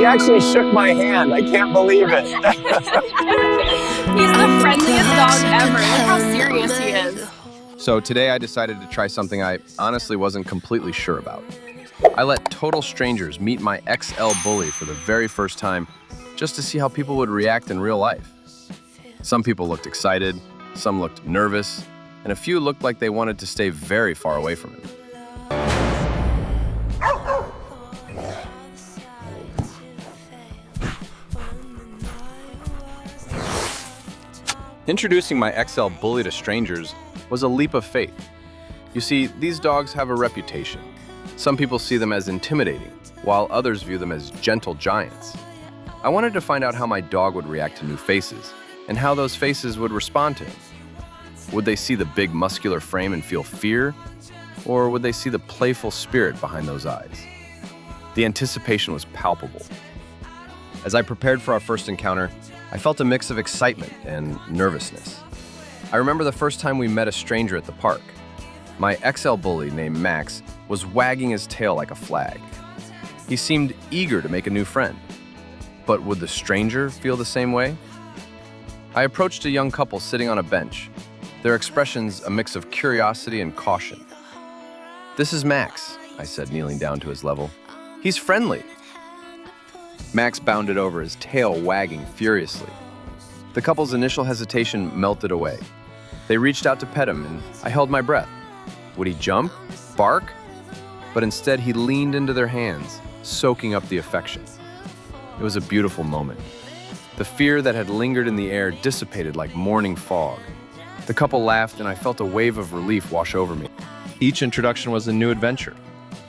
He actually shook my hand. I can't believe it. He's the friendliest dog ever. Look how serious he is. So today I decided to try something I honestly wasn't completely sure about. I let total strangers meet my XL Bully for the very first time just to see how people would react in real life. Some people looked excited, some looked nervous, and a few looked like they wanted to stay very far away from him. Introducing my XL Bully to strangers was a leap of faith. You see, these dogs have a reputation. Some people see them as intimidating, while others view them as gentle giants. I wanted to find out how my dog would react to new faces, and how those faces would respond to him. Would they see the big muscular frame and feel fear, or would they see the playful spirit behind those eyes? The anticipation was palpable. As I prepared for our first encounter, I felt a mix of excitement and nervousness. I remember the first time we met a stranger at the park. My XL Bully named Max was wagging his tail like a flag. He seemed eager to make a new friend. But would the stranger feel the same way? I approached a young couple sitting on a bench, their expressions a mix of curiosity and caution. "This is Max," I said, kneeling down to his level. "He's friendly." Max bounded over, his tail wagging furiously. The couple's initial hesitation melted away. They reached out to pet him, and I held my breath. Would he jump? Bark? But instead, he leaned into their hands, soaking up the affection. It was a beautiful moment. The fear that had lingered in the air dissipated like morning fog. The couple laughed, and I felt a wave of relief wash over me. Each introduction was a new adventure.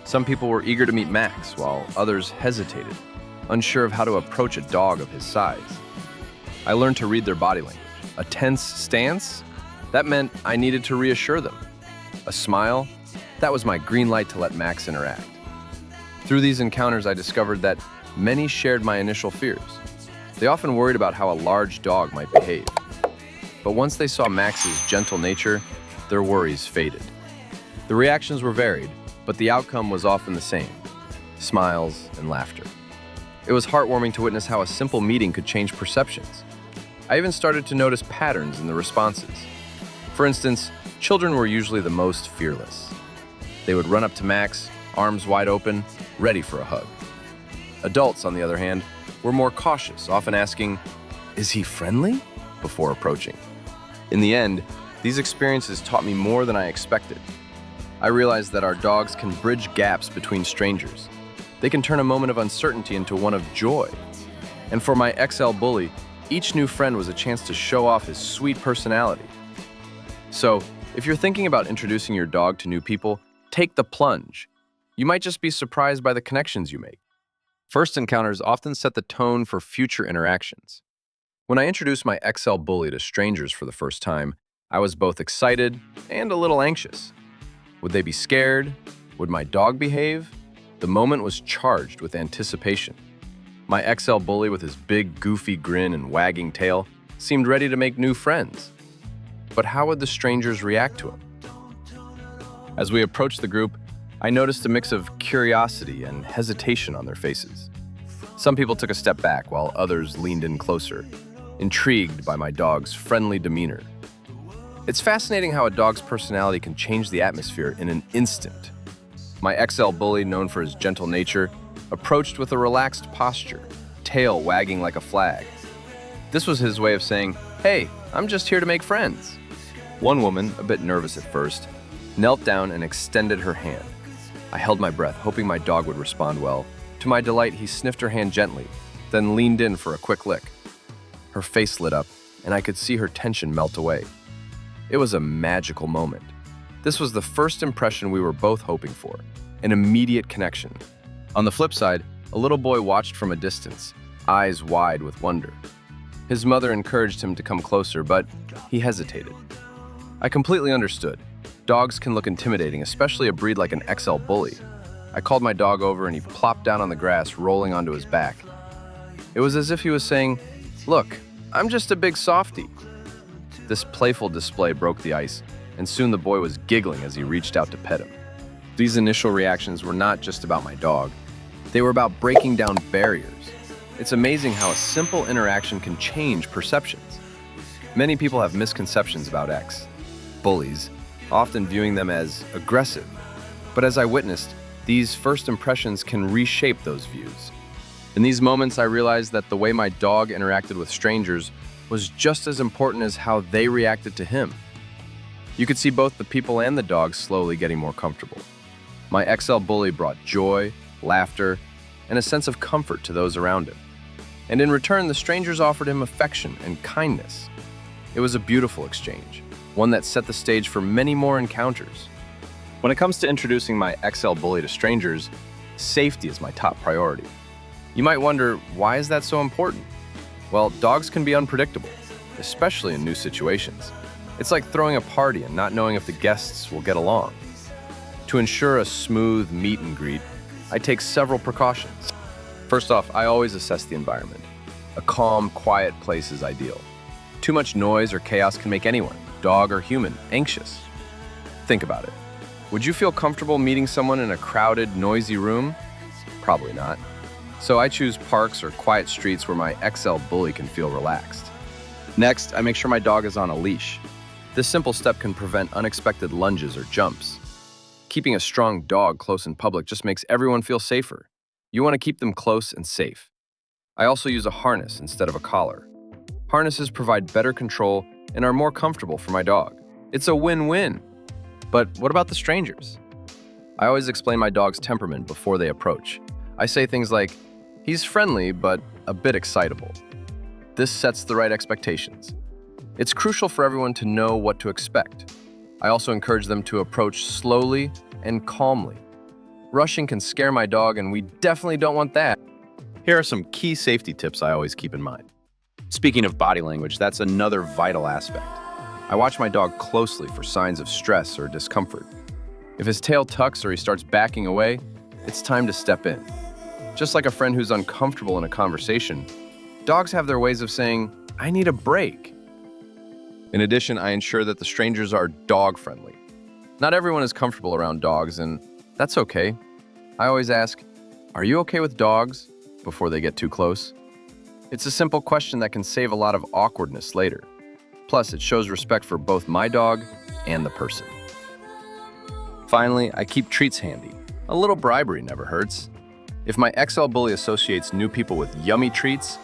Some people were eager to meet Max, while others hesitated, unsure of how to approach a dog of his size. I learned to read their body language. A tense stance? That meant I needed to reassure them. A smile? That was my green light to let Max interact. Through these encounters, I discovered that many shared my initial fears. They often worried about how a large dog might behave. But once they saw Max's gentle nature, their worries faded. The reactions were varied, but the outcome was often the same: smiles and laughter. It was heartwarming to witness how a simple meeting could change perceptions. I even started to notice patterns in the responses. For instance, children were usually the most fearless. They would run up to Max, arms wide open, ready for a hug. Adults, on the other hand, were more cautious, often asking, "Is he friendly?" before approaching. In the end, these experiences taught me more than I expected. I realized that our dogs can bridge gaps between strangers. They can turn a moment of uncertainty into one of joy. And for my XL Bully, each new friend was a chance to show off his sweet personality. So, if you're thinking about introducing your dog to new people, take the plunge. You might just be surprised by the connections you make. First encounters often set the tone for future interactions. When I introduced my XL Bully to strangers for the first time, I was both excited and a little anxious. Would they be scared? Would my dog behave? The moment was charged with anticipation. My XL Bully, with his big, goofy grin and wagging tail, seemed ready to make new friends. But how would the strangers react to him? As we approached the group, I noticed a mix of curiosity and hesitation on their faces. Some people took a step back, while others leaned in closer, intrigued by my dog's friendly demeanor. It's fascinating how a dog's personality can change the atmosphere in an instant. My XL Bully, known for his gentle nature, approached with a relaxed posture, tail wagging like a flag. This was his way of saying, "Hey, I'm just here to make friends." One woman, a bit nervous at first, knelt down and extended her hand. I held my breath, hoping my dog would respond well. To my delight, he sniffed her hand gently, then leaned in for a quick lick. Her face lit up, and I could see her tension melt away. It was a magical moment. This was the first impression we were both hoping for, an immediate connection. On the flip side, a little boy watched from a distance, eyes wide with wonder. His mother encouraged him to come closer, but he hesitated. I completely understood. Dogs can look intimidating, especially a breed like an XL Bully. I called my dog over and he plopped down on the grass, rolling onto his back. It was as if he was saying, "Look, I'm just a big softie." This playful display broke the ice, and soon the boy was giggling as he reached out to pet him. These initial reactions were not just about my dog. They were about breaking down barriers. It's amazing how a simple interaction can change perceptions. Many people have misconceptions about bullies, often viewing them as aggressive. But as I witnessed, these first impressions can reshape those views. In these moments, I realized that the way my dog interacted with strangers was just as important as how they reacted to him. You could see both the people and the dogs slowly getting more comfortable. My XL bully brought joy, laughter, and a sense of comfort to those around him. And in return, the strangers offered him affection and kindness. It was a beautiful exchange, one that set the stage for many more encounters. When it comes to introducing my XL bully to strangers, safety is my top priority. You might wonder, why is that so important? Well, dogs can be unpredictable, especially in new situations. It's like throwing a party and not knowing if the guests will get along. To ensure a smooth meet and greet, I take several precautions. First off, I always assess the environment. A calm, quiet place is ideal. Too much noise or chaos can make anyone, dog or human, anxious. Think about it. Would you feel comfortable meeting someone in a crowded, noisy room? Probably not. So I choose parks or quiet streets where my XL bully can feel relaxed. Next, I make sure my dog is on a leash. This simple step can prevent unexpected lunges or jumps. Keeping a strong dog close in public just makes everyone feel safer. You want to keep them close and safe. I also use a harness instead of a collar. Harnesses provide better control and are more comfortable for my dog. It's a win-win. But what about the strangers? I always explain my dog's temperament before they approach. I say things like, he's friendly, but a bit excitable. This sets the right expectations. It's crucial for everyone to know what to expect. I also encourage them to approach slowly and calmly. Rushing can scare my dog, and we definitely don't want that. Here are some key safety tips I always keep in mind. Speaking of body language, that's another vital aspect. I watch my dog closely for signs of stress or discomfort. If his tail tucks or he starts backing away, it's time to step in. Just like a friend who's uncomfortable in a conversation, dogs have their ways of saying, I need a break. In addition, I ensure that the strangers are dog-friendly. Not everyone is comfortable around dogs, and that's okay. I always ask, are you okay with dogs? Before they get too close. It's a simple question that can save a lot of awkwardness later. Plus, it shows respect for both my dog and the person. Finally, I keep treats handy. A little bribery never hurts. If my XL bully associates new people with yummy treats,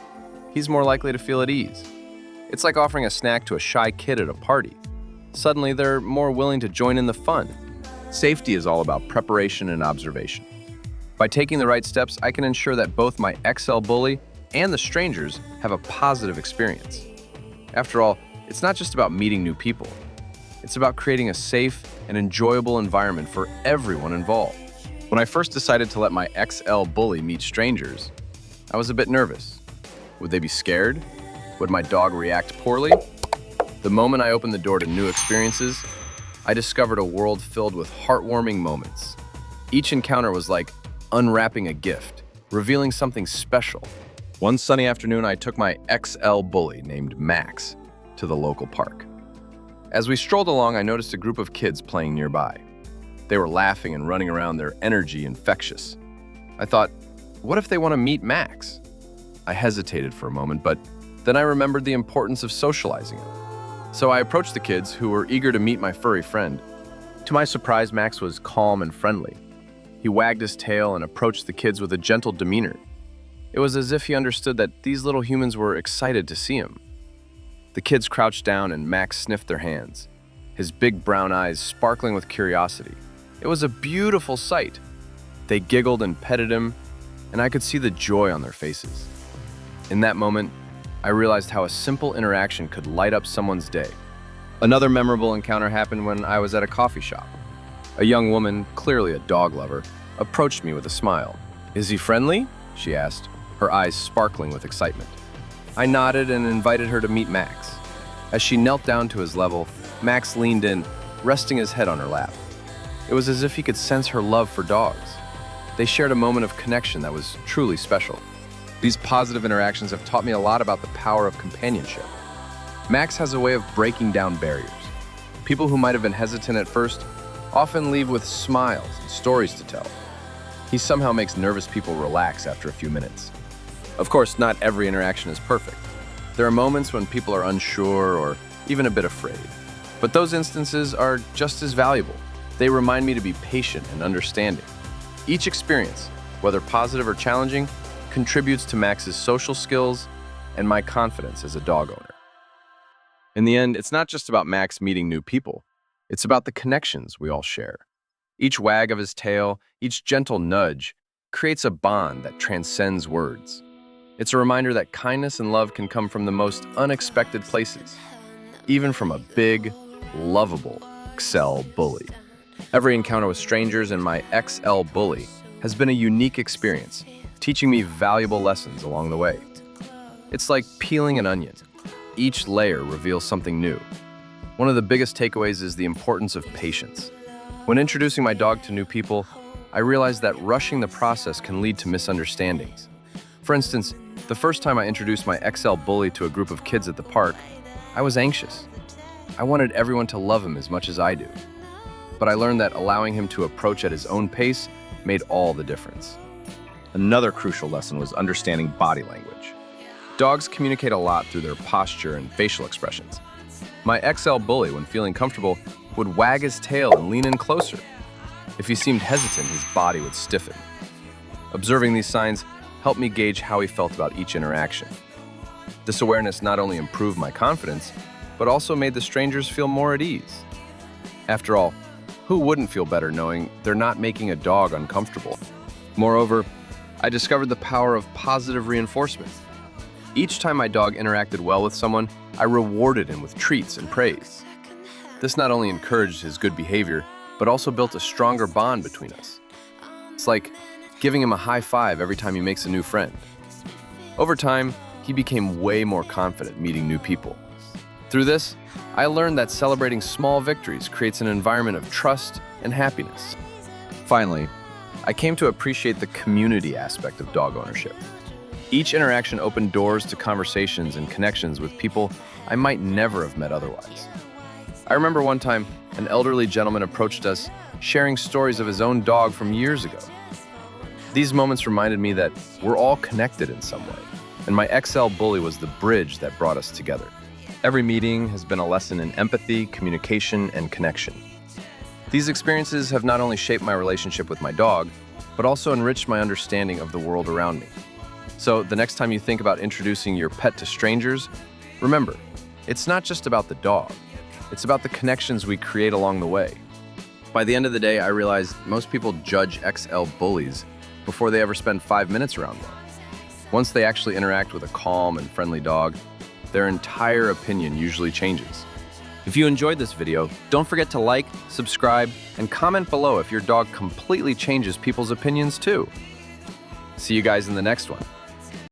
he's more likely to feel at ease. It's like offering a snack to a shy kid at a party. Suddenly, they're more willing to join in the fun. Safety is all about preparation and observation. By taking the right steps, I can ensure that both my XL bully and the strangers have a positive experience. After all, it's not just about meeting new people. It's about creating a safe and enjoyable environment for everyone involved. When I first decided to let my XL bully meet strangers, I was a bit nervous. Would they be scared? Would my dog react poorly? The moment I opened the door to new experiences, I discovered a world filled with heartwarming moments. Each encounter was like unwrapping a gift, revealing something special. One sunny afternoon, I took my XL bully, named Max, to the local park. As we strolled along, I noticed a group of kids playing nearby. They were laughing and running around, their energy infectious. I thought, what if they want to meet Max? I hesitated for a moment, but then I remembered the importance of socializing him. So I approached the kids, who were eager to meet my furry friend. To my surprise, Max was calm and friendly. He wagged his tail and approached the kids with a gentle demeanor. It was as if he understood that these little humans were excited to see him. The kids crouched down and Max sniffed their hands, his big brown eyes sparkling with curiosity. It was a beautiful sight. They giggled and petted him, and I could see the joy on their faces. In that moment, I realized how a simple interaction could light up someone's day. Another memorable encounter happened when I was at a coffee shop. A young woman, clearly a dog lover, approached me with a smile. "Is he friendly?" she asked, her eyes sparkling with excitement. I nodded and invited her to meet Max. As she knelt down to his level, Max leaned in, resting his head on her lap. It was as if he could sense her love for dogs. They shared a moment of connection that was truly special. These positive interactions have taught me a lot about the power of companionship. Max has a way of breaking down barriers. People who might have been hesitant at first often leave with smiles and stories to tell. He somehow makes nervous people relax after a few minutes. Of course, not every interaction is perfect. There are moments when people are unsure or even a bit afraid. But those instances are just as valuable. They remind me to be patient and understanding. Each experience, whether positive or challenging, contributes to Max's social skills and my confidence as a dog owner. In the end, it's not just about Max meeting new people. It's about the connections we all share. Each wag of his tail, each gentle nudge, creates a bond that transcends words. It's a reminder that kindness and love can come from the most unexpected places, even from a big, lovable XL bully. Every encounter with strangers and my XL bully has been a unique experience, teaching me valuable lessons along the way. It's like peeling an onion. Each layer reveals something new. One of the biggest takeaways is the importance of patience. When introducing my dog to new people, I realized that rushing the process can lead to misunderstandings. For instance, the first time I introduced my XL bully to a group of kids at the park, I was anxious. I wanted everyone to love him as much as I do. But I learned that allowing him to approach at his own pace made all the difference. Another crucial lesson was understanding body language. Dogs communicate a lot through their posture and facial expressions. My XL bully, when feeling comfortable, would wag his tail and lean in closer. If he seemed hesitant, his body would stiffen. Observing these signs helped me gauge how he felt about each interaction. This awareness not only improved my confidence, but also made the strangers feel more at ease. After all, who wouldn't feel better knowing they're not making a dog uncomfortable? Moreover, I discovered the power of positive reinforcement. Each time my dog interacted well with someone, I rewarded him with treats and praise. This not only encouraged his good behavior, but also built a stronger bond between us. It's like giving him a high five every time he makes a new friend. Over time, he became way more confident meeting new people. Through this, I learned that celebrating small victories creates an environment of trust and happiness. Finally, I came to appreciate the community aspect of dog ownership. Each interaction opened doors to conversations and connections with people I might never have met otherwise. I remember one time, an elderly gentleman approached us, sharing stories of his own dog from years ago. These moments reminded me that we're all connected in some way, and my XL bully was the bridge that brought us together. Every meeting has been a lesson in empathy, communication, and connection. These experiences have not only shaped my relationship with my dog, but also enriched my understanding of the world around me. So the next time you think about introducing your pet to strangers, remember, it's not just about the dog. It's about the connections we create along the way. By the end of the day, I realized most people judge XL bullies before they ever spend 5 minutes around one. Once they actually interact with a calm and friendly dog, their entire opinion usually changes. If you enjoyed this video, don't forget to like, subscribe, and comment below if your dog completely changes people's opinions too. See you guys in the next one.